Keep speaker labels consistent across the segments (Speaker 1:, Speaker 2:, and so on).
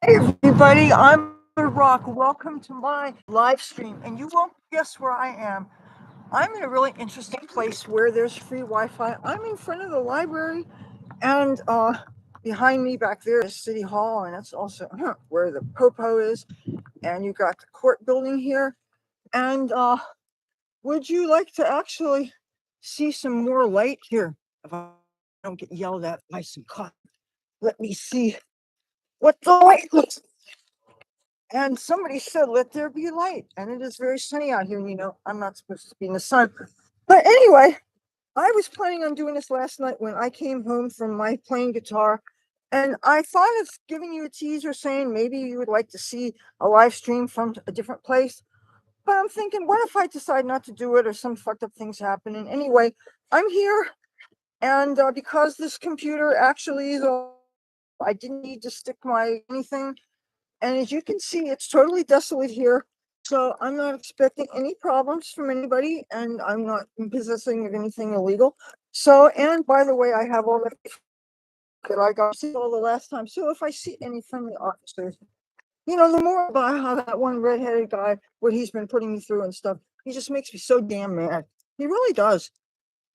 Speaker 1: Hey everybody, I'm Leathur Rokk. Welcome to my live stream. And you won't guess where I am. I'm in a really interesting place where there's free Wi-Fi. I'm in front of the library, and behind me back there is City Hall, and that's also where the Popo is. And you got the court building here. And would you like to actually see some more light here? If I don't get yelled at by some cops, let me see what the light looks like. And somebody said, let there be light. And it is very sunny out here. And I'm not supposed to be in the sun. But anyway, I was planning on doing this last night when I came home from my playing guitar. And I thought of giving you a teaser saying maybe you would like to see a live stream from a different place. But I'm thinking, what if I decide not to do it or some fucked up things happen? And anyway, I'm here. And because this computer actually is all, I didn't need to stick my anything. And as you can see, it's totally desolate here. So I'm not expecting any problems from anybody, and I'm not possessing of anything illegal. So, and by the way, I have all that I got all the last time. So if I see any friendly officers, the more about how that one redheaded guy, what he's been putting me through and stuff, he just makes me so damn mad. He really does.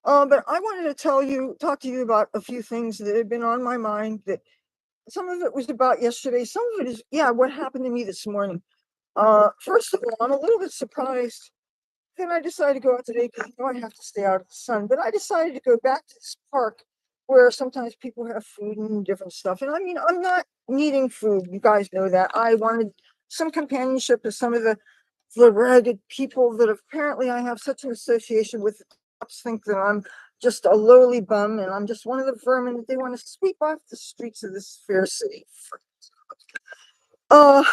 Speaker 1: But I wanted to talk to you about a few things that have been on my mind. That some of it was about yesterday. Some of it is, yeah, what happened to me this morning. First of all, I'm a little bit surprised. Then I decided to go out today because I have to stay out of the sun. But I decided to go back to this park where sometimes people have food and different stuff. And I mean, I'm not needing food. You guys know that. I wanted some companionship with some of the ragged people that apparently I have such an association with. The cops think that I'm just a lowly bum and I'm just one of the vermin that they want to sweep off the streets of this fair city. Uh,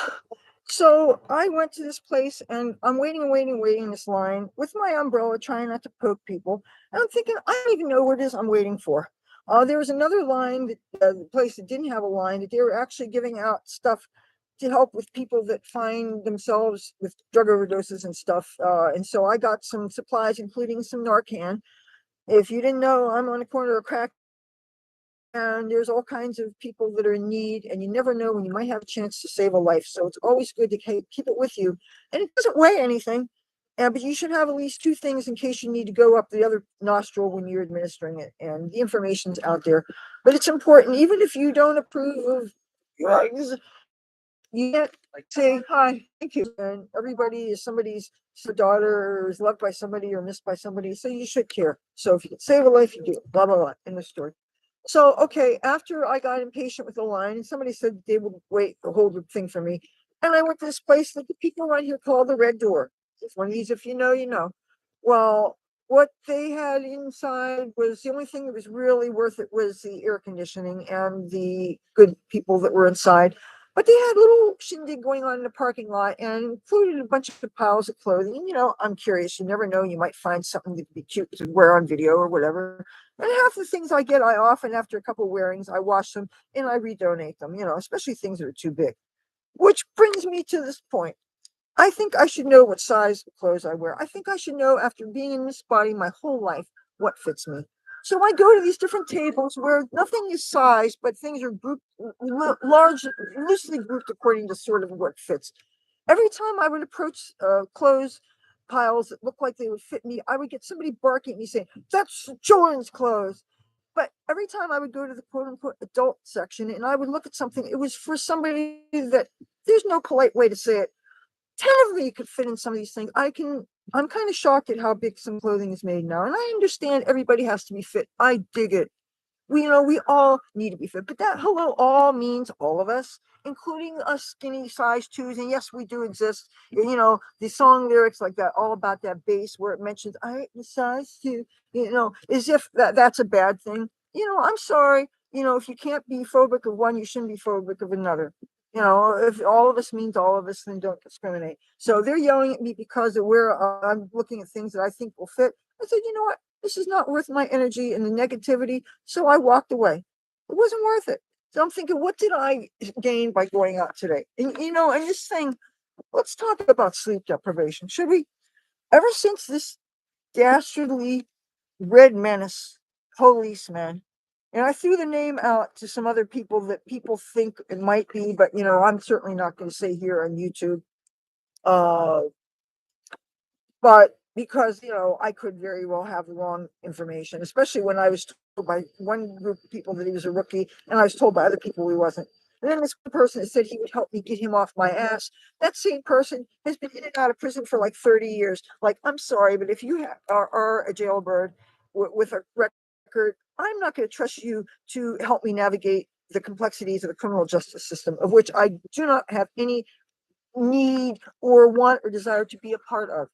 Speaker 1: so I went to this place and I'm waiting and waiting and waiting in this line with my umbrella, trying not to poke people. And I'm thinking, I don't even know what it is I'm waiting for. There was another line that the place that didn't have a line, that they were actually giving out stuff to help with people that find themselves with drug overdoses and stuff. And so I got some supplies, including some Narcan. If you didn't know, I'm on the corner of crack, and there's all kinds of people that are in need, and you never know when you might have a chance to save a life. So it's always good to keep it with you, and it doesn't weigh anything. But you should have at least two things in case you need to go up the other nostril when you're administering it. And the information's out there, but it's important. Even if you don't approve of drugs, you can't say hi, thank you. And everybody is somebody's daughter, or is loved by somebody or missed by somebody, so you should care. So if you can save a life, you do. Blah blah blah. In the story. So, okay, after I got impatient with the line, and somebody said they would wait the whole thing for me, and I went to this place that the people around here call the Red Door. It's one of these, if you know, you know. Well, what they had inside was the only thing that was really worth it was the air conditioning and the good people that were inside. But they had a little shindig going on in the parking lot and included a bunch of piles of clothing. And, I'm curious. You never know. You might find something that'd be cute to wear on video or whatever. And half the things I get, I often, after a couple of wearings, I wash them and I redonate them, especially things that are too big. Which brings me to this point. I think I should know what size clothes I wear. I think I should know, after being in this body my whole life, what fits me. So I go to these different tables where nothing is sized, but things are grouped, large, loosely grouped according to sort of what fits. Every time I would approach clothes piles that looked like they would fit me, I would get somebody barking at me saying, "That's children's clothes." But every time I would go to the quote unquote adult section and I would look at something, it was for somebody that, there's no polite way to say it, 10 of me could fit in some of these things. I'm kind of shocked at how big some clothing is made now. And I understand everybody has to be fit. I dig it. We all need to be fit, but that hello all means all of us, including us skinny size twos. And yes, we do exist. The song lyrics like that, all about that bass where it mentions I the size two, as if that's a bad thing. I'm sorry. If you can't be phobic of one, you shouldn't be phobic of another. If all of us means all of us, then don't discriminate. So they're yelling at me because of where I'm looking at things that I think will fit. I said, you know what? This is not worth my energy and the negativity. So I walked away. It wasn't worth it. So I'm thinking, what did I gain by going out today? And this thing, let's talk about sleep deprivation. Should we? Ever since this dastardly red menace policeman And I threw the name out to some other people that people think it might be, but I'm certainly not going to say here on YouTube. Uh, but because I could very well have the wrong information, especially when I was told by one group of people that he was a rookie, and I was told by other people he wasn't. And then this person that said he would help me get him off my ass. That same person has been in and out of prison for like 30 years. Like, I'm sorry, but if you are a jailbird with a record, I'm not going to trust you to help me navigate the complexities of the criminal justice system, of which I do not have any need or want or desire to be a part of.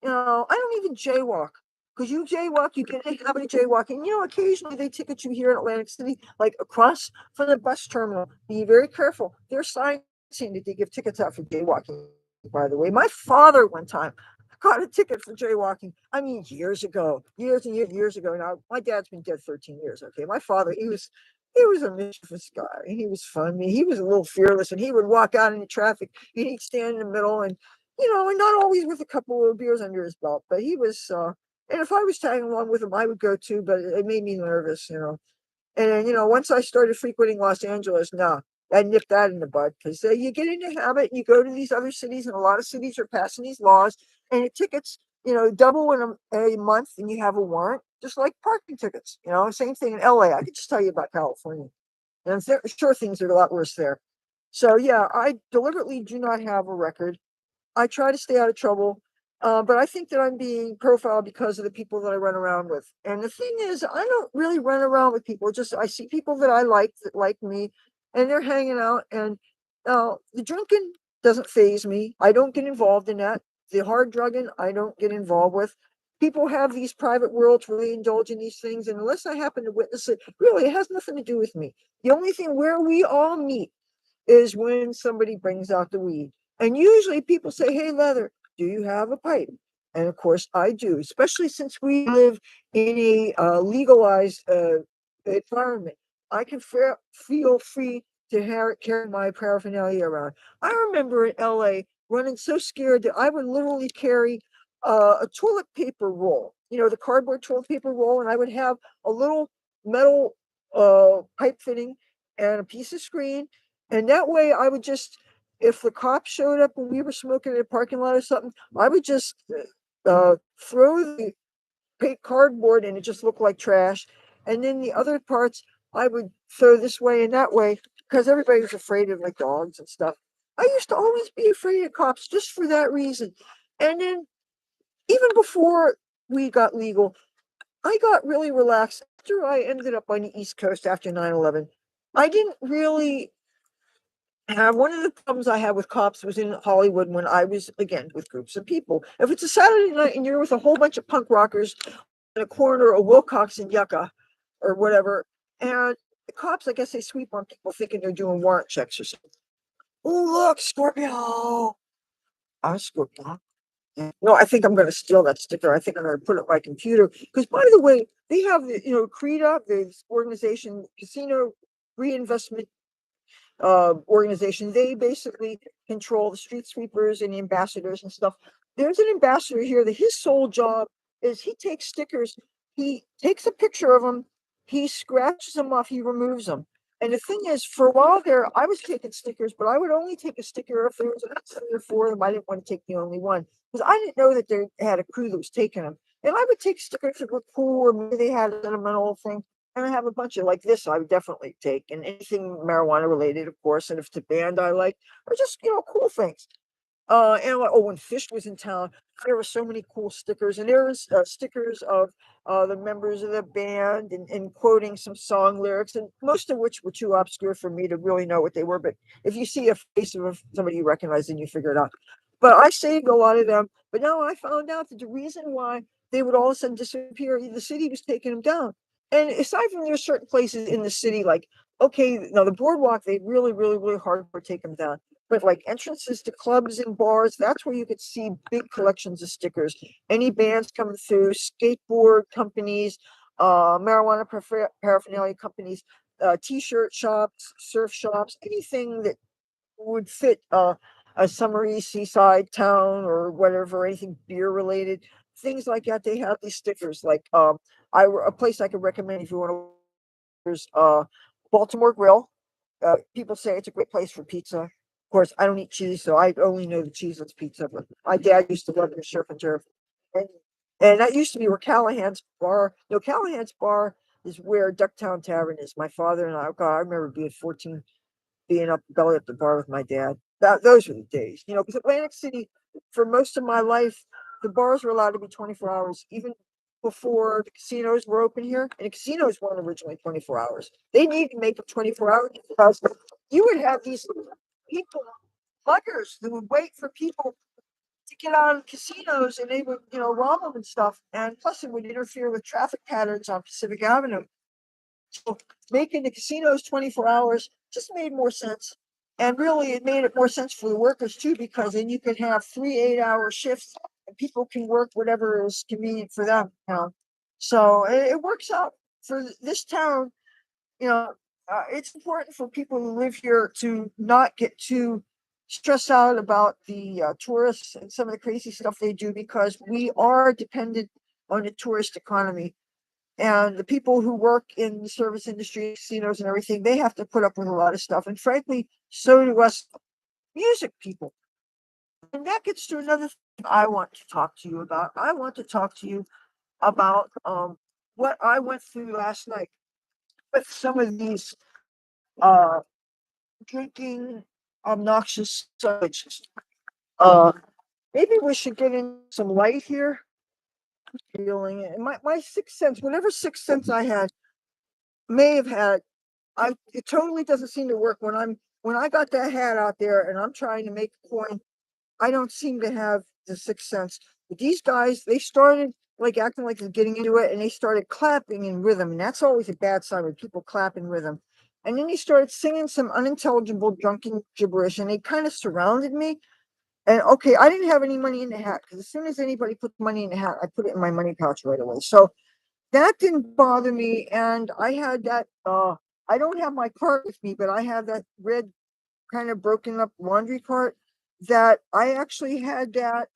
Speaker 1: I don't even jaywalk. Because you jaywalk, you get in the habit of jaywalking. Occasionally they ticket you here in Atlantic City, like across from the bus terminal. Be very careful. There's signs saying that they give tickets out for jaywalking, by the way. My father one time got a ticket for jaywalking. I mean, years ago, years and years ago. Now, my dad's been dead 13 years. Okay. My father, he was a mischievous guy. He was funny. He was a little fearless, and he would walk out into traffic and he'd stand in the middle and not always with a couple of beers under his belt, but he was, and if I was tagging along with him, I would go too, but it made me nervous. And then, once I started frequenting Los Angeles, no, I nipped that in the bud because you get in the habit and you go to these other cities, and a lot of cities are passing these laws, and it tickets, double in a month, and you have a warrant, just like parking tickets. Same thing in LA. I could just tell you about California, and sure, things are a lot worse there. So yeah, I deliberately do not have a record. I try to stay out of trouble, but I think that I'm being profiled because of the people that I run around with. And the thing is, I don't really run around with people. Just I see people that I like that like me, and they're hanging out. And the drinking doesn't faze me. I don't get involved in that. The hard drugging, I don't get involved with. People have these private worlds where they indulge in these things, and unless I happen to witness it, really, it has nothing to do with me. The only thing where we all meet is when somebody brings out the weed. And usually people say, "Hey, Leather, do you have a pipe?" And of course I do, especially since we live in a legalized environment. I can feel free to carry my paraphernalia around. I remember in LA running so scared that I would literally carry a toilet paper roll, the cardboard toilet paper roll, and I would have a little metal pipe fitting and a piece of screen, and that way I would just, if the cops showed up when we were smoking in a parking lot or something, I would just throw the cardboard and it just looked like trash. And then the other parts I would throw this way and that way because everybody was afraid of like dogs and stuff. I used to always be afraid of cops just for that reason. And then even before we got legal, I got really relaxed after I ended up on the East Coast after 9/11. I didn't really one of the problems I had with cops was in Hollywood when I was, again, with groups of people. If it's a Saturday night and you're with a whole bunch of punk rockers in a corner of Wilcox and Yucca or whatever, and the cops, I guess they sweep on people thinking they're doing warrant checks or something. Oh, look, Scorpio. I'm Scorpio. No, I think I'm going to steal that sticker. I think I'm going to put it on my computer. Because, by the way, they have, CREDA, the organization, Casino Reinvestment organization. They basically control the street sweepers and the ambassadors and stuff. There's an ambassador here that his sole job is he takes stickers, he takes a picture of them, he scratches them off, he removes them. And the thing is, for a while there, I was taking stickers, but I would only take a sticker if there was about 3 or 4 of them. I didn't want to take the only one because I didn't know that they had a crew that was taking them. And I would take stickers that were cool, or maybe they had a sentimental thing. And I have a bunch of like this I would definitely take, and anything marijuana related, of course, and if it's a band I like, or just cool things. And when Fish was in town, there were so many cool stickers, and there was stickers of the members of the band and quoting some song lyrics, and most of which were too obscure for me to really know what they were. But if you see a face of somebody you recognize, then you figure it out. But I saved a lot of them. But now I found out that the reason why they would all of a sudden disappear, the city was taking them down. And aside from there's certain places in the city, like, okay, now the boardwalk, they really, really, really hard to take them down. But like entrances to clubs and bars, that's where you could see big collections of stickers. Any bands coming through, skateboard companies, marijuana paraphernalia companies, t-shirt shops, surf shops, anything that would fit a summery seaside town or whatever, anything beer related, things like that. They have these stickers. Like a place I could recommend if you want to There's Baltimore Grill. People say it's a great place for pizza. Of course, I don't eat cheese, so I only know the cheeseless pizza. But my dad used to love their surf and turf, and, and that used to be where Callahan's bar. No, Callahan's bar is where Ducktown Tavern is. My father and I. God, I remember being 14, being up belly at the bar with my dad. Those were the days, because Atlantic City, for most of my life, the bars were allowed to be 24 hours, even before the casinos were open here. And the casinos weren't originally 24 hours. They need to make them 24 hours because you would have these people, muggers, that would wait for people to get out of casinos, and they would, rob them and stuff. And plus, it would interfere with traffic patterns on Pacific Avenue. So making the casinos 24 hours just made more sense. And really, it made it more sense for the workers too, because then you can have 3 8-hour shifts and people can work whatever is convenient for them. So it works out for this town. You know, it's important for people who live here to not get too stressed out about the tourists and some of the crazy stuff they do, because we are dependent on the tourist economy. And the people who work in the service industry, casinos and everything, they have to put up with a lot of stuff. And frankly, so do us music people. And that gets to another thing I want to talk to you about. I want to talk to you about what I went through last night with some of these uh, drinking obnoxious subjects. Uh, Maybe we should get in some light here. Feeling it. My sixth sense, whatever sixth sense I had, may have had, it totally doesn't seem to work when I got that hat out there and I'm trying to make a coin. I don't seem to have the sixth sense. But these guys, they started like acting like they're getting into it, and they started clapping in rhythm, and that's always a bad sign when people clap in rhythm. And then they started singing some unintelligible drunken gibberish, and they kind of surrounded me. And okay, I didn't have any money in the hat, because as soon as anybody put money in the hat, I put it in my money pouch right away. So that didn't bother me. And I had that I don't have my cart with me, but I have that red kind of broken up laundry cart that I actually had that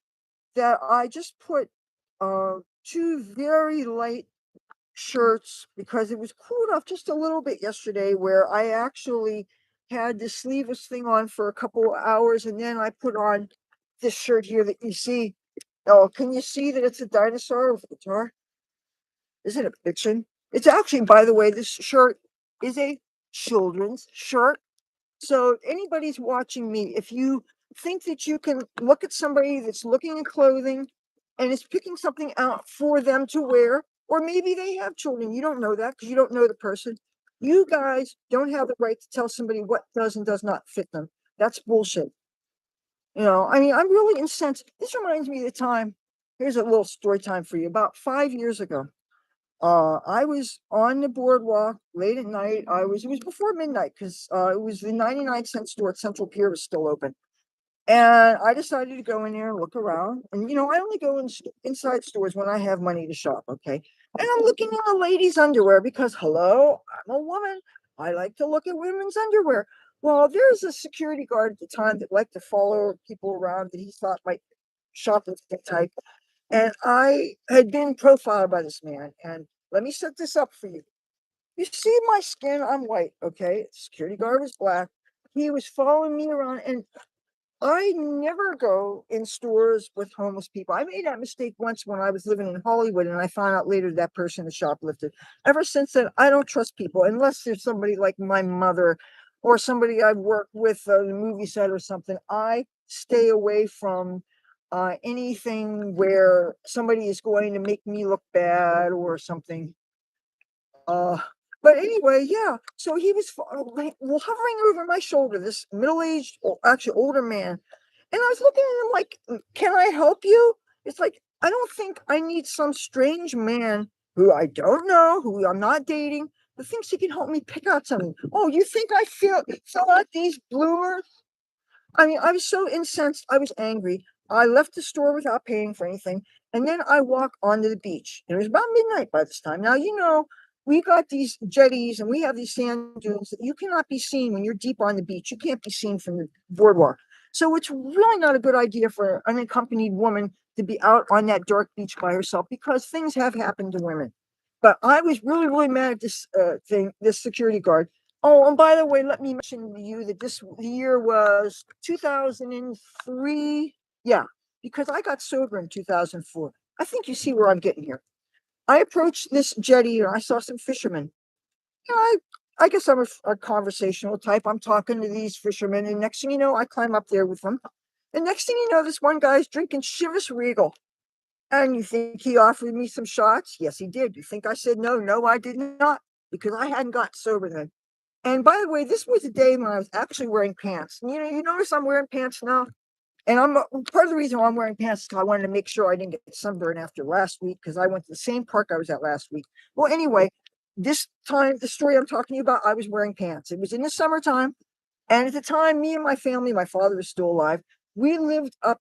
Speaker 1: I just put two very light shirts, because it was cooled off just a little bit yesterday, where I actually had this sleeveless thing on for a couple of hours, and then I put on this shirt here that you see. Oh, can you see that it's a dinosaur with a guitar? Isn't it fiction? It's actually, by the way, this shirt is a children's shirt. So if anybody's watching me, if you think that you can look at somebody that's looking at clothing and is picking something out for them to wear, or maybe they have children, you don't know that because you don't know the person. You guys don't have the right to tell somebody what does and does not fit them. That's bullshit. I mean, I'm really incensed. This reminds me of the time. Here's a little story time for you. About 5 years ago, I was on the boardwalk late at night. It was before midnight, because it was the 99-cent store at Central Pier was still open. And I decided to go in there and look around. And, I only go inside stores when I have money to shop. Okay. And I'm looking at a lady's underwear because, hello, I'm a woman. I like to look at women's underwear. Well, there's a security guard at the time that liked to follow people around that he thought might shoplifting type. And I had been profiled by this man. And let me set this up for you. You see my skin, I'm white, okay? Security guard was black. He was following me around, and I never go in stores with homeless people. I made that mistake once when I was living in Hollywood, and I found out later that person was shoplifted. Ever since then, I don't trust people unless there's somebody like my mother or somebody I've worked with on the movie set or something. I stay away from anything where somebody is going to make me look bad or something. Uh, but anyway, yeah. So he was hovering over my shoulder, this middle-aged, actually older man. And I was looking at him like, can I help you? It's like, I don't think I need some strange man who I don't know, who I'm not dating, who thinks he can help me pick out something. Oh, you think I fill out these bloomers? I mean, I was so incensed. I was angry. I left the store without paying for anything. And then I walked onto the beach. It was about midnight by this time. Now, we got these jetties and we have these sand dunes that you cannot be seen when you're deep on the beach. You can't be seen from the boardwalk. So it's really not a good idea for an unaccompanied woman to be out on that dark beach by herself, because things have happened to women. But I was really, really mad at this this security guard. Oh, and by the way, let me mention to you that this year was 2003. Yeah, because I got sober in 2004. I think you see where I'm getting here. I approached this jetty and I saw some fishermen. You know, I guess I'm a conversational type. I'm talking to these fishermen, and next thing you know, I climb up there with them. And next thing you know, this one guy's drinking Chivas Regal. And you think he offered me some shots? Yes, he did. You think I said no? No, I did not, because I hadn't got sober then. And by the way, this was a day when I was actually wearing pants. And, you notice I'm wearing pants now. And I'm part of the reason why I'm wearing pants is because I wanted to make sure I didn't get sunburned after last week, because I went to the same park I was at last week. Well, anyway, this time, the story I'm talking to you about, I was wearing pants. It was in the summertime. And at the time, me and my family, my father was still alive, we lived up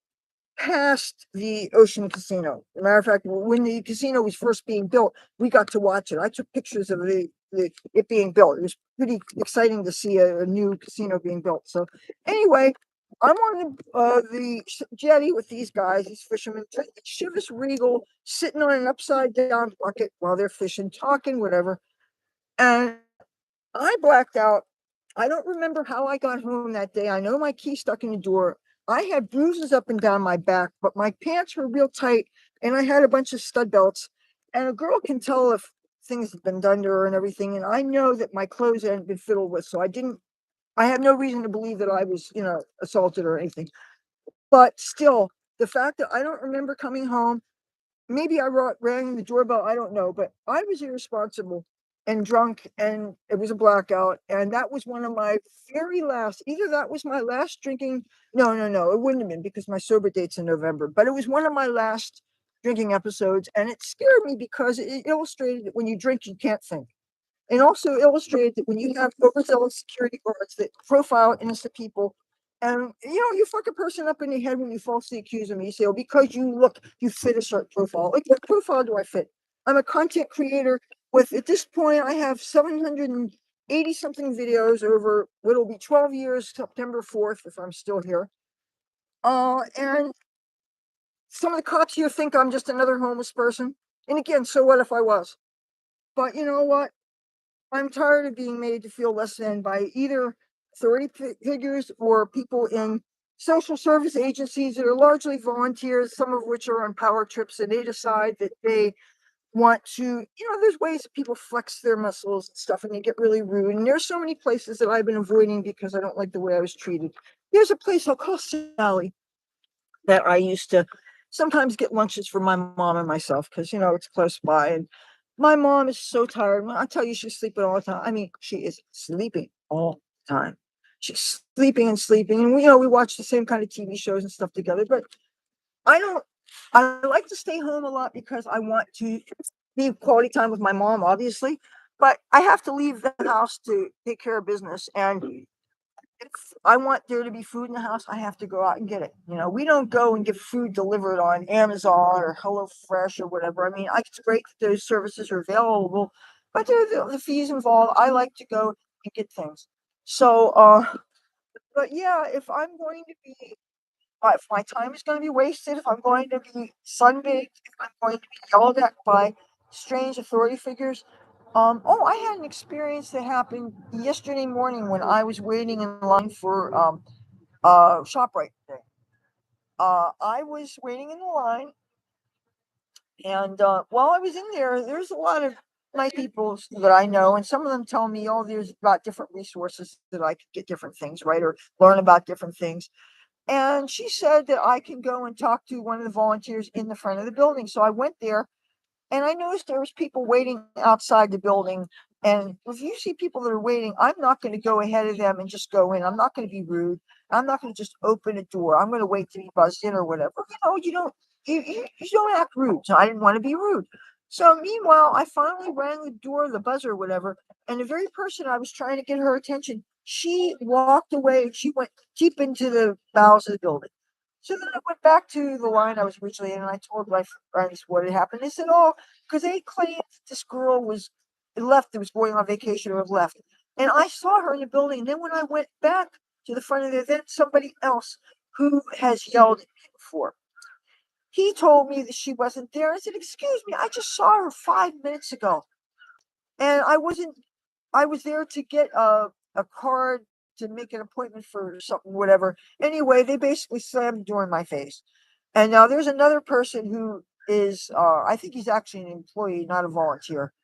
Speaker 1: past the Ocean Casino. As a matter of fact, when the casino was first being built, we got to watch it. I took pictures of it being built. It was pretty exciting to see a new casino being built. So anyway, I'm on the jetty with these guys, these fishermen, drinking Chivas Regal, sitting on an upside down bucket while they're fishing, talking, whatever. And I blacked out. I don't remember how I got home that day. I know my key stuck in the door. I had bruises up and down my back, but my pants were real tight and I had a bunch of stud belts. And a girl can tell if things have been done to her and everything. And I know that my clothes hadn't been fiddled with. So I have no reason to believe that I was, assaulted or anything. But still, the fact that I don't remember coming home, maybe I rang the doorbell, I don't know, but I was irresponsible and drunk, and it was a blackout. And that was one of my very last, either that was my last drinking. No, no, no, it wouldn't have been, because my sober date's in November, but it was one of my last drinking episodes. And it scared me because it illustrated that when you drink, you can't think, and also illustrated that when you have overzealous security guards that profile innocent people, and you fuck a person up in the head when you falsely accuse them. You say, "Oh, because you fit a certain profile." Like, what profile do I fit? I'm a content creator with, at this point, I have 780 something videos over what will be 12 years, September 4th, if I'm still here. And some of the cops here think I'm just another homeless person. And again, so what if I was? But you know what? I'm tired of being made to feel less than by either authority figures or people in social service agencies that are largely volunteers, some of which are on power trips, and they decide that they want to, there's ways that people flex their muscles and stuff, and they get really rude. And there's so many places that I've been avoiding because I don't like the way I was treated. There's a place I'll call Sally that I used to sometimes get lunches for my mom and myself, because it's close by. And my mom is so tired. I tell you, she's sleeping all the time. I mean, she is sleeping all the time. She's sleeping and sleeping, and we watch the same kind of TV shows and stuff together. But I don't. I like to stay home a lot because I want to be quality time with my mom, obviously. But I have to leave the house to take care of business, and if I want there to be food in the house, I have to go out and get it. We don't go and get food delivered on Amazon or HelloFresh or whatever. I mean, it's great that those services are available, but there are the fees involved. I like to go and get things. So, but yeah, if my time is going to be wasted, if I'm going to be sunbaked, if I'm going to be yelled at by strange authority figures. Oh, I had an experience that happened yesterday morning when I was waiting in line for ShopRite today. I was waiting in the line, and while I was in there, there's a lot of nice people that I know, and some of them tell me, "Oh, there's about different resources that I could get different things, right, or learn about different things." And she said that I can go and talk to one of the volunteers in the front of the building. So I went there, and I noticed there was people waiting outside the building. And if you see people that are waiting, I'm not going to go ahead of them and just go in. I'm not going to be rude. I'm not going to just open a door. I'm going to wait to be buzzed in or whatever. You don't act rude. So I didn't want to be rude. So meanwhile, I finally rang the door, the buzzer, or whatever. And the very person I was trying to get her attention, she walked away and she went deep into the bowels of the building. So then I went back to the line I was originally in, and I told my friends what had happened. They said, "Oh, because they claimed this girl was left, that was going on vacation or left." And I saw her in the building. And then when I went back to the front of there, then somebody else who has yelled at me before. He told me that she wasn't there. I said, "Excuse me, I just saw her 5 minutes ago, and I wasn't. I was there to get a card to make an appointment for something, whatever." Anyway, they basically slammed the door in my face. And now there's another person who is, I think he's actually an employee, not a volunteer,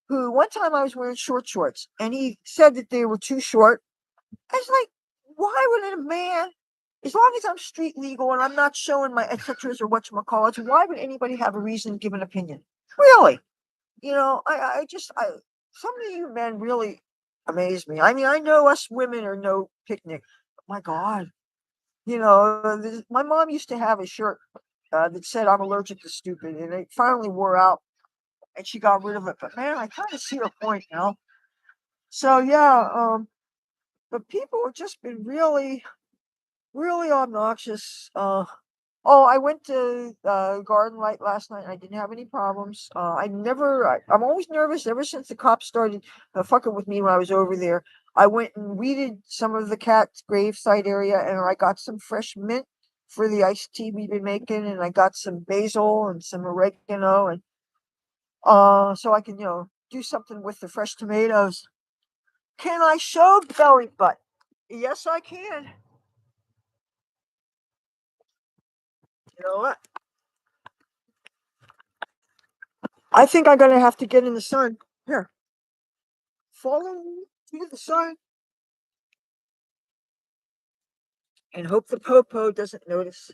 Speaker 1: who one time I was wearing short shorts and he said that they were too short. I was like, why would a man, as long as I'm street legal and I'm not showing my et ceteras or whatchamacallits, why would anybody have a reason to give an opinion? Really? Some of you men really amaze me. I mean, I know us women are no picnic, but my God, my mom used to have a shirt that said "I'm allergic to stupid," and it finally wore out, and she got rid of it. But man, I kind of see her point. So yeah, but people have just been really, really obnoxious. Oh, I went to Garden Light last night. And I didn't have any problems. I'm always nervous ever since the cops started fucking with me when I was over there. I went and weeded some of the cat's gravesite area, and I got some fresh mint for the iced tea we've been making, and I got some basil and some oregano, and so I can do something with the fresh tomatoes. Can I show belly butt? Yes, I can. You know what? I think I'm gonna have to get in the sun. Here, follow me to the sun and hope the popo doesn't notice.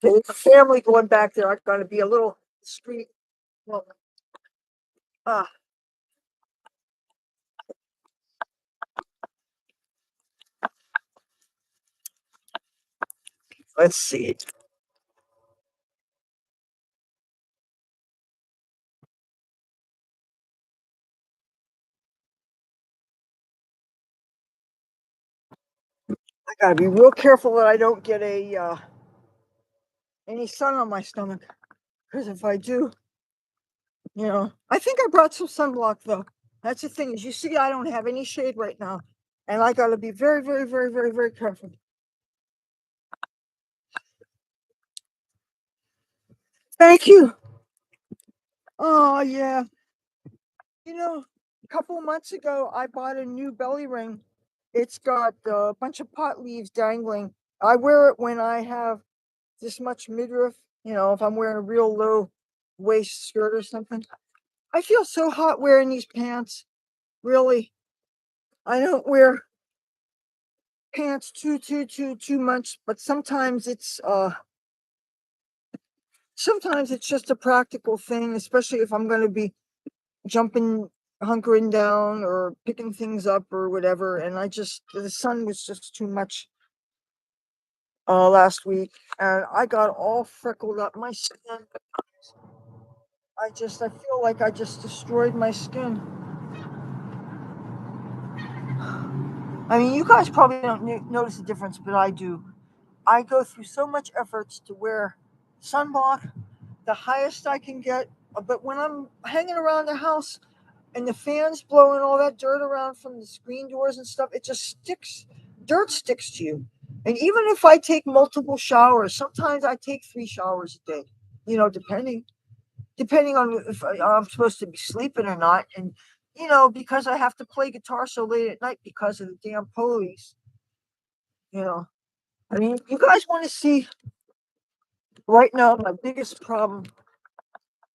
Speaker 1: There's a family going back there. I'm gonna be a little discreet. Well, ah, let's see. I gotta be real careful that I don't get any sun on my stomach, because if I do, I think I brought some sunblock though. That's the thing, is you see, I don't have any shade right now, and I gotta be very, very, very, very, very careful. Thank you. Oh yeah. A couple of months ago, I bought a new belly ring. It's got a bunch of pot leaves dangling. I wear it when I have this much midriff, if I'm wearing a real low waist skirt or something. I feel so hot wearing these pants. Really. I don't wear pants too much, but sometimes it's just a practical thing, especially if I'm gonna be jumping, hunkering down or picking things up or whatever. And the sun was just too much last week, and I got all freckled up. My skin, I feel like I just destroyed my skin. I mean, you guys probably don't notice the difference, but I do. I go through so much efforts to wear sunblock, the highest I can get. But when I'm hanging around the house and the fans blowing all that dirt around from the screen doors and stuff, it just sticks. Dirt sticks to you. And even if I take multiple showers, sometimes I take 3 showers a day, depending on if I'm supposed to be sleeping or not. And, because I have to play guitar so late at night because of the damn police, you know. I mean, you guys want to see right now my biggest problem?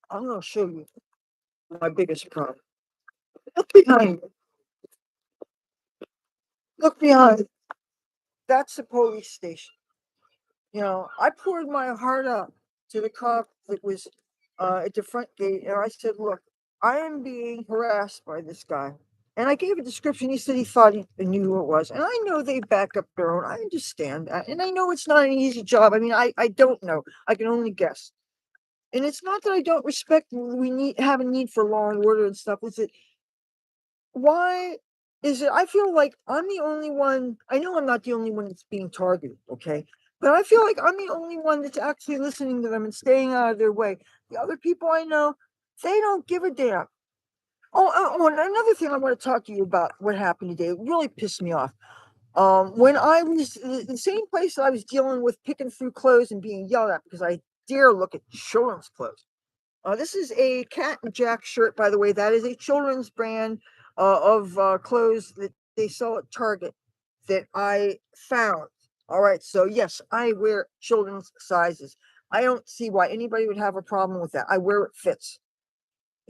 Speaker 1: I'm going to show you my biggest problem. Look behind me. Look behind. That's the police station. I poured my heart out to the cop that was at the front gate, and I said, "Look, I am being harassed by this guy." And I gave a description. He said he thought he knew who it was. And I know they back up their own. I understand that. And I know it's not an easy job. I mean, I don't know. I can only guess. And it's not that I don't respect, we have a need for law and order and stuff. Is it why is it I feel like I'm the only one. I know I'm not the only one that's being targeted, okay? But I feel like I'm the only one that's actually listening to them and staying out of their way. The other people I know, they don't give a damn. And another thing I want to talk to you about what happened today. It really pissed me off. When I was the same place that I was dealing with picking through clothes and being yelled at because I dare look at children's clothes. This is a Cat and Jack shirt, by the way. That is a children's brand of clothes that they sell at Target that I found. All right, so yes, I wear children's sizes. I don't see why anybody would have a problem with that. I wear it fits.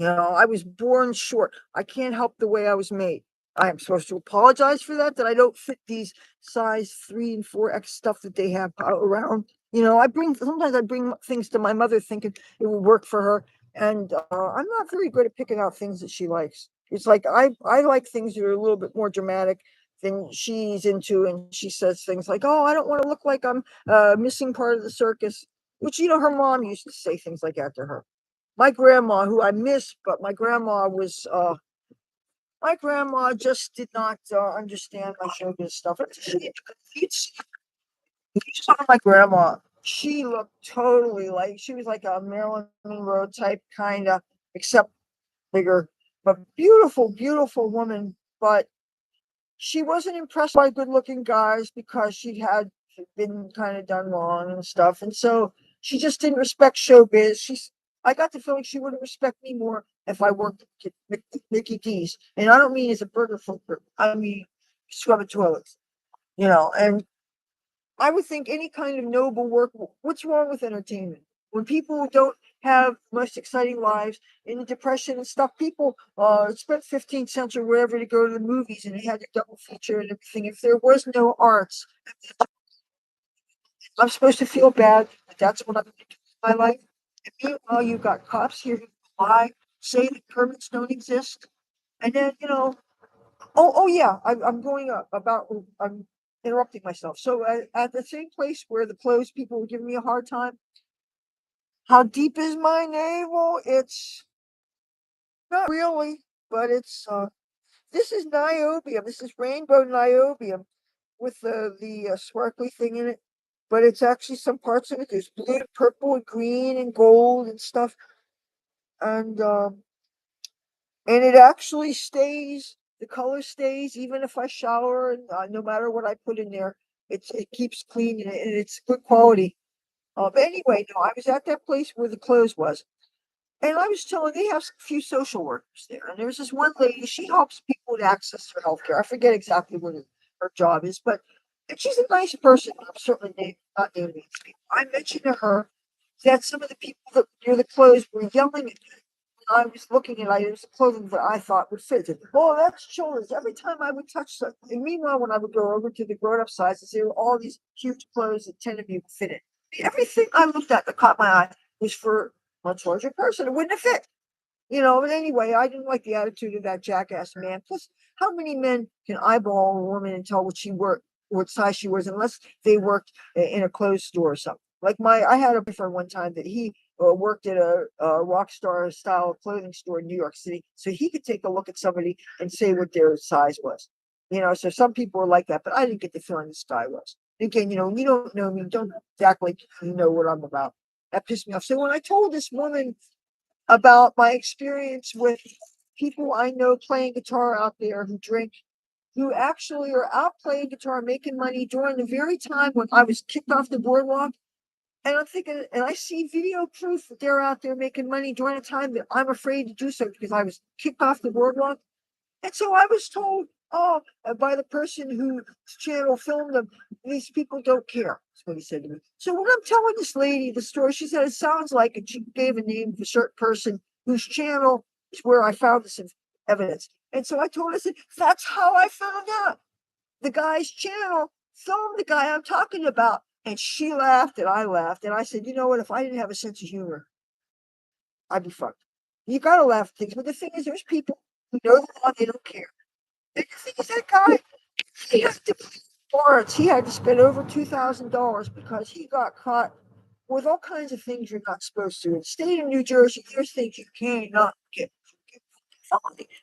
Speaker 1: I was born short. I can't help the way I was made. I am supposed to apologize for that I don't fit these size 3 and 4X stuff that they have around. Sometimes I bring things to my mother thinking it will work for her. And I'm not very good at picking out things that she likes. It's like I like things that are a little bit more dramatic than she's into. And she says things like, oh, I don't want to look like I'm missing part of the circus, which, her mom used to say things like that to her. My grandma, who I miss, but my grandma just did not understand my showbiz stuff. If you saw my grandma, she looked totally like she was like a Marilyn Monroe type kind of, except bigger, but beautiful, beautiful woman. But she wasn't impressed by good looking guys because she'd been kind of done wrong and stuff. And so she just didn't respect showbiz. I got the feeling she wouldn't respect me more if I worked at Mickey D's. And I don't mean as a burger flipper. I mean scrubbing toilets, and I would think any kind of noble work. What's wrong with entertainment? When people don't have most exciting lives in the depression and stuff, people spent 15 cents or whatever to go to the movies and they had a double feature and everything. If there was no arts, I'm supposed to feel bad, but that's what I'm going to do with my life. And meanwhile, you've got cops here who lie, say that permits don't exist. And then, oh yeah, I'm going up about, I'm interrupting myself. So at the same place where the clothes people were giving me a hard time, how deep is my navel? It's not really, but this is niobium. This is rainbow niobium with the sparkly thing in it. But it's actually some parts of it. There's blue, purple, and green, and gold and stuff. And it actually stays. The color stays even if I shower, and no matter what I put in there, it keeps clean and it's good quality. But anyway, no, I was at that place where the clothes was. And I was telling, they have a few social workers there. And there's this one lady, she helps people to access their health care. I forget exactly what her job is, but and she's a nice person. I'm certainly not naming these people. I mentioned to her that some of the people that near the clothes were yelling at me. I was looking at items of clothing that I thought would fit. Oh, that's children's. Every time I would touch something. And meanwhile, when I would go over to the grown up sizes, there were all these huge clothes that 10 of you would fit in. Everything I looked at that caught my eye was for a much larger person. It wouldn't have fit. But anyway, I didn't like the attitude of that jackass man. Plus, how many men can eyeball a woman and tell what size she was, unless they worked in a clothes store or something? Like I had a boyfriend one time that he worked at a rock star style clothing store in New York City, so he could take a look at somebody and say what their size was. So some people were like that, but I didn't get the feeling this guy was. Again, you don't know me, don't act like you know what I'm about. That pissed me off. So when I told this woman about my experience with people I know playing guitar out there who drink, who actually are out playing guitar, making money during the very time when I was kicked off the boardwalk. And I'm thinking, and I see video proof that they're out there making money during a time that I'm afraid to do so because I was kicked off the boardwalk. And so I was told, oh, by the person whose channel filmed them, these people don't care. That's what he said to me. So when I'm telling this lady the story, she said it sounds like, and she gave a name of a certain person whose channel is where I found this evidence. And so I told her, I said, that's how I found out. The guy's channel filmed the guy I'm talking about. And she laughed and I laughed. And I said, you know what? If I didn't have a sense of humor, I'd be fucked. You gotta laugh at things. But the thing is, there's people who know the law, they don't care. And the thing is, that guy, he had to warrants. He had to spend over $2,000 because he got caught with all kinds of things you're not supposed to. In the state of New Jersey, there's things you cannot get.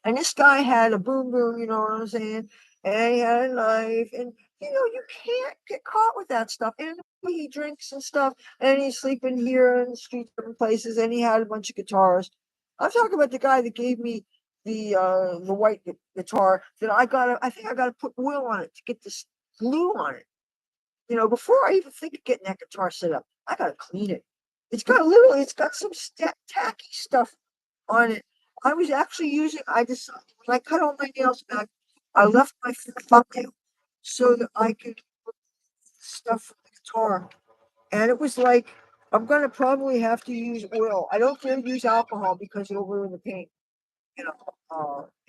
Speaker 1: And this guy had a boom boom, you know what I'm saying? And he had a knife, and you can't get caught with that stuff. And he drinks and stuff, and he's sleeping here in the streets, different places, and he had a bunch of guitars. I'm talking about the guy that gave me the white guitar, then I think I gotta put oil on it to get this glue on it. Before I even think of getting that guitar set up, I gotta clean it. It's got some tacky stuff on it. I was actually using, I decided when I cut all my nails back, I left my thumbnail so that I could put stuff for the guitar. And it was like, I'm gonna probably have to use oil. I don't dare use alcohol because it'll ruin the paint, you know.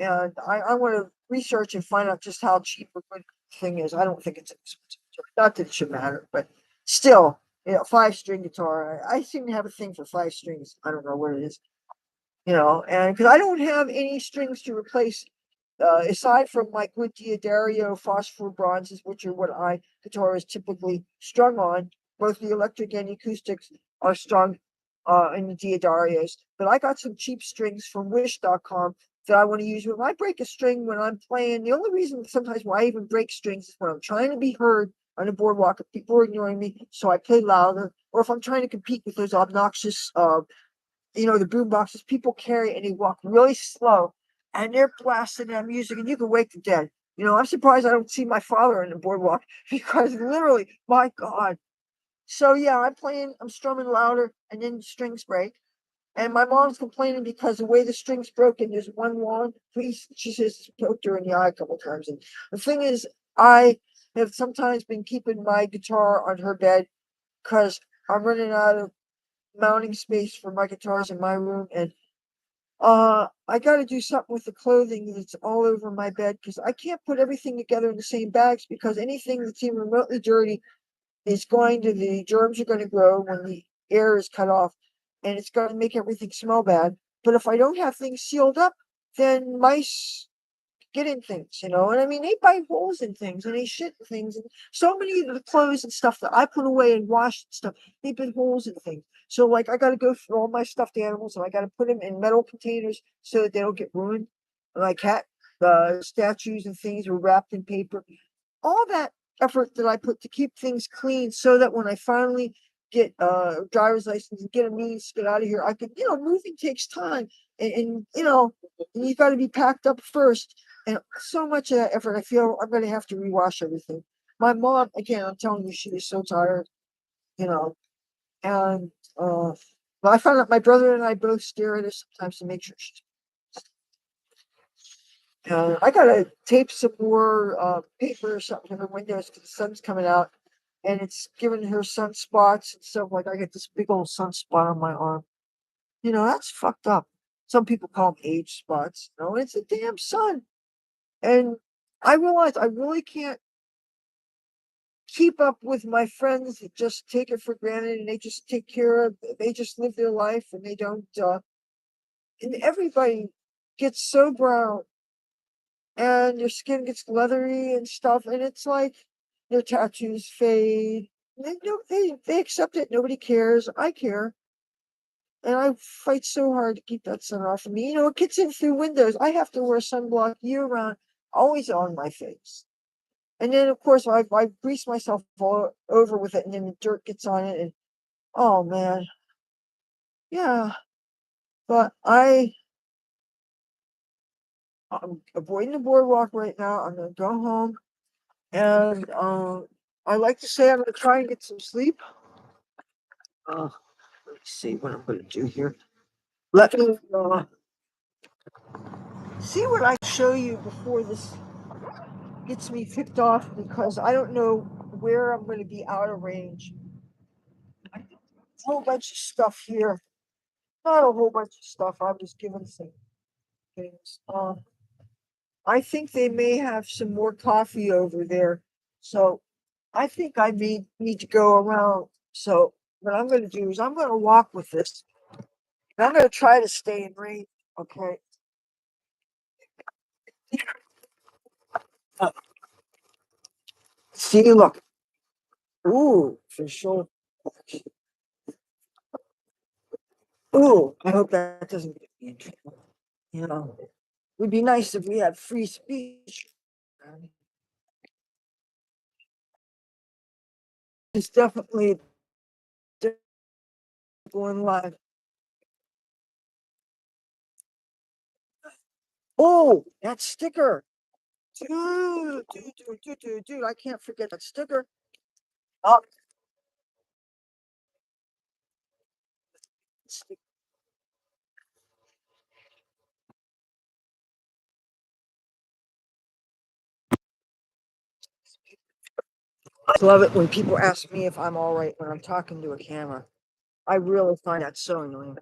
Speaker 1: And I want to research and find out just how cheap a good thing is. I don't think it's expensive. Not that it should matter, but still, 5 string guitar. I seem to have a thing for 5 strings. I don't know what it is, and because I don't have any strings to replace, aside from my good Diodario phosphor bronzes, which are what guitar is typically strung on. Both the electric and acoustics are strung in the Diodarios. But I got some cheap strings from Wish.com that I want to use. When I break a string when I'm playing, the only reason sometimes why I even break strings is when I'm trying to be heard on a boardwalk, if people are ignoring me, so I play louder, or if I'm trying to compete with those obnoxious the boom boxes people carry, and they walk really slow and they're blasting that music and you can wake the dead. I'm surprised I don't see my father in the boardwalk because literally, my God. So yeah, I'm strumming louder and then the strings break. And my mom's complaining because the way the string's broken, there's one long piece. She says it's poked her in the eye a couple times. And the thing is, I have sometimes been keeping my guitar on her bed because I'm running out of mounting space for my guitars in my room, and I got to do something with the clothing that's all over my bed because I can't put everything together in the same bags because anything that's even remotely dirty the germs are going to grow when the air is cut off, and it's going to make everything smell bad. But if I don't have things sealed up, then mice get in things, and I mean, they bite holes in things and they shit in things. And so many of the clothes and stuff that I put away and wash and stuff, they bit holes in things. So, like, I got to go through all my stuffed animals and I got to put them in metal containers so that they don't get ruined. My cat statues and things were wrapped in paper. All that effort that I put to keep things clean so that when I finally get a driver's license and get a means to get out of here, I could, moving takes time. And you got to be packed up first. And so much of that effort, I feel I'm going to have to rewash everything. My mom, again, I'm telling you, she is so tired, you know. And I found out my brother and I both stare at her sometimes to make sure she's. I gotta tape some more paper or something in her windows because the sun's coming out, and it's giving her sunspots and stuff. Like I get this big old sunspot on my arm. That's fucked up. Some people call them age spots. It's a damn sun. And I realize I really can't keep up with my friends that just take it for granted and they just they just live their life and they don't, and everybody gets so brown and their skin gets leathery and stuff. And it's like their tattoos fade. They accept it. Nobody cares. I care. And I fight so hard to keep that sun off of me. It gets in through windows. I have to wear sunblock year round, always on my face. And then, of course, I grease myself all over with it, and then the dirt gets on it. And oh man, yeah. But I'm avoiding the boardwalk right now. I'm gonna go home, and I like to say I'm gonna try and get some sleep. Let me see what I'm gonna do here. Let me see what I show you before this gets me ticked off because I don't know where I'm going to be out of range. A whole bunch of stuff here. Not a whole bunch of stuff. I'm just giving some things. I think they may have some more coffee over there. So I think I may need to go around. So what I'm going to do is I'm going to walk with this. And I'm going to try to stay in range. Okay. See, look. Ooh, for sure. Ooh, I hope that doesn't get me in trouble. It would be nice if we had free speech. It's definitely going live. Oh, that sticker. Dude, I can't forget that sticker. Oh, I love it when people ask me if I'm all right when I'm talking to a camera. I really find that so annoying.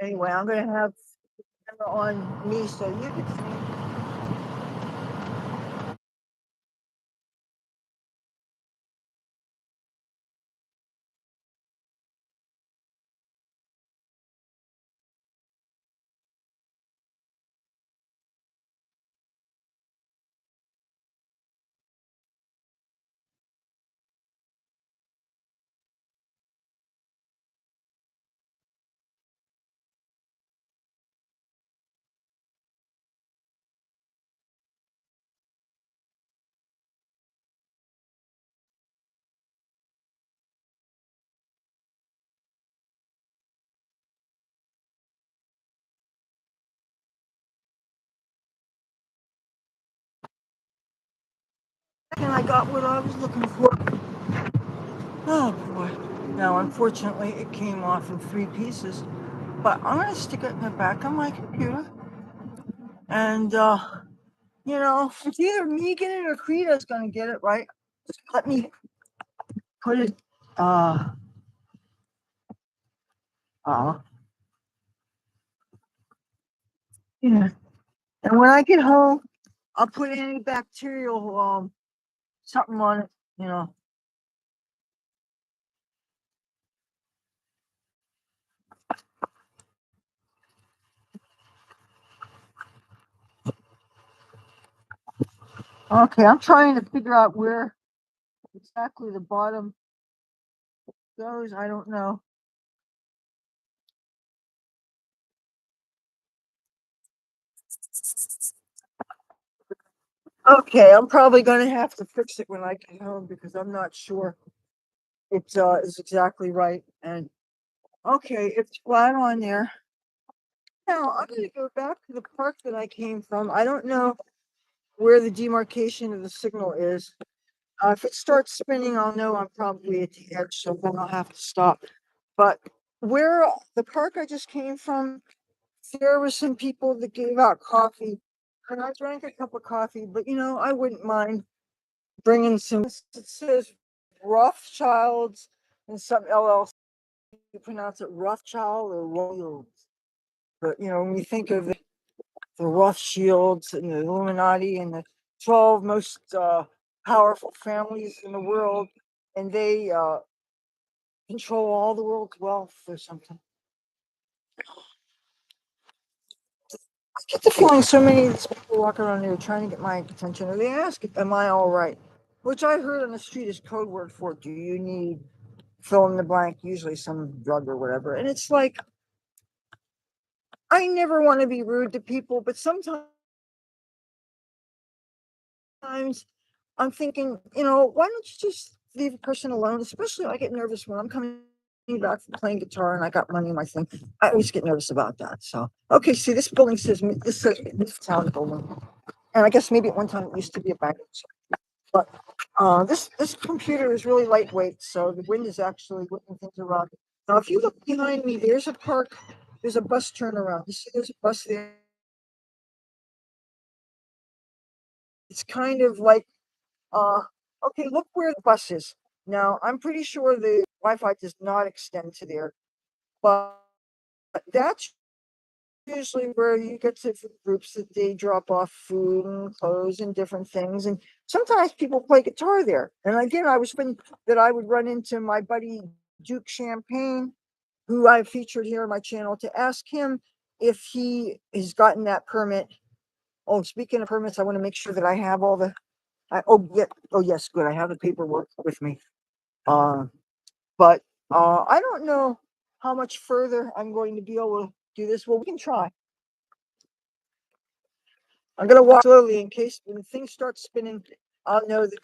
Speaker 1: Anyway, I'm gonna have the camera on me so you can see. And I got what I was looking for. Oh boy. Now, unfortunately, it came off in three pieces, but I'm gonna stick it in the back of my computer. And, it's either me getting it or Creda's gonna get it, right? Let me put it, uh, uh, yeah. And when I get home, I'll put antibacterial, something on it, you know. Okay, I'm trying to figure out where exactly the bottom goes. I don't know. Okay, I'm probably gonna have to fix it when I get home because I'm not sure it is exactly right. And okay, it's flat on there. Now I'm gonna go back to the park that I came from. I don't know where the demarcation of the signal is. If it starts spinning, I'll know I'm probably at the edge, so then I'll have to stop. But where the park I just came from, there were some people that gave out coffee, and I drank a cup of coffee. But I wouldn't mind bringing some. It says Rothschilds and some LLC. You pronounce it Rothschild or Royals. But when you think of the Rothschilds and the Illuminati and the 12 most powerful families in the world, and they control all the world's wealth or something. I get the feeling so many of these people walk around there trying to get my attention, or they ask, "Am I all right?" Which I heard on the street is code word for "Do you need fill in the blank?" Usually some drug or whatever. And it's like I never want to be rude to people, but sometimes I'm thinking, why don't you just leave a person alone? Especially I get nervous when I'm coming back from playing guitar and I got money in my thing. I always get nervous about that. So, okay, see, this says Midtown building. And I guess maybe at one time it used to be a bank. But this computer is really lightweight, so the wind is actually whipping things around. Now, if you look behind me, there's a park, there's a bus turnaround. You see, there's a bus there. It's kind of like Uh, okay, look where the bus is. Now, I'm pretty sure the Wi-Fi does not extend to there, but that's usually where you get to groups that they drop off food and clothes and different things. And sometimes people play guitar there. And again, I was hoping that I would run into my buddy Duke Champagne, who I featured here on my channel, to ask him if he has gotten that permit. Oh, speaking of permits, I want to make sure that I have all the oh yes, good. I have the paperwork with me. Uh, but I don't know how much further I'm going to be able to do this. Well, we can try. I'm gonna walk slowly in case when things start spinning, I'll know that